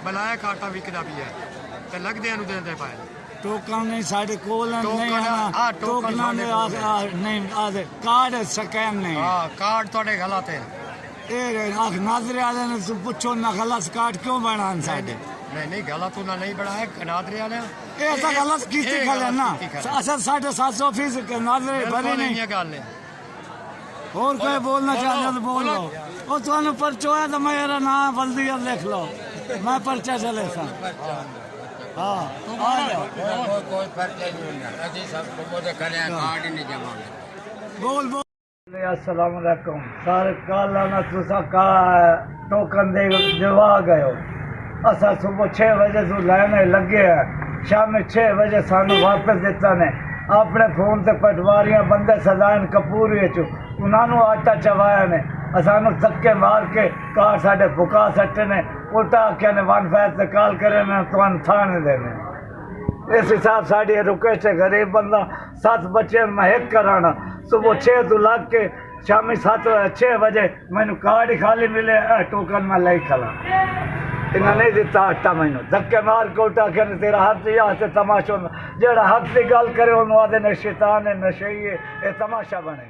ਬਲਾਇਆ ਕਾਟਾ ਵਿਕਦਾ ਵੀ ਹੈ ਤੇ ਲੱਗਦਿਆਂ ਨੂੰ ਦਿੰਦੇ ਪਏ ਟੋਕਨ ਨਹੀਂ ਸਾਡੇ ਕੋਲ ਨਹੀਂ ਆ ਟੋਕਨਾਂ ਦੇ ਨਹੀਂ ਆਦੇ ਕਾਰਡ ਸਕੈਨ ਨਹੀਂ ਹਾਂ ਕਾਰਡ ਤੁਹਾਡੇ ਗਲਤ ਹੈ ਇਹ ਆਖ ਨਾਜ਼ਰੇ ਵਾਲੇ ਨੇ ਪੁੱਛੋ ਨਾ ਗਲਤ ਕਾਰਡ ਕਿਉਂ ਬਣਾਉਣ ਸਾਡੇ नहीं गलत उन्हें नहीं बढ़ाया नादरे वाले ये तो गलत कीती गल ना अच्छा 750 फीस के नादरे भरे नहीं गल है और कोई बोलना चाहते तो बोल लो वो तुहानू पर्चो है तो मेरा नाम बल्दिया लिख लो मैं पर्चा चले सा हां आ जाओ कोई पर्चा नहीं होना अजी सब को तो करे कार्ड ही नहीं जमा बोल बोल अस्सलाम वालेकुम सारे काला ना तुसा का टोकन दे जवा गयो असा सुबह 6 बजे तो लाने लगे है शाम 6 बजे सानू वापस दिता ने अपने फोन से पटवारियां बंदे सजान कपूर उन्होंने आटा चवाया ने सानू धक्के मार के कार साढ़े फुका सट्टे ने उल्टा आख्या ने 1 से कॉल करे ने तुम थाने देने इस हिसाब साड़ी रुकेश है गरीब बंदा 7 बच्चे मैं एक कराना सुबह 6 तो लग के शामी 6 बजे मैनू कार्ड ही खाली मिले टोकन में लाई खला इन्हें नहीं दिता आटा मैनू धक्के मार के उल्टा के तेरा हक से तमाशा जेड़ा हक की गल करे उन्होंने आदे ने शैतान है नशे ये तमाशा बने।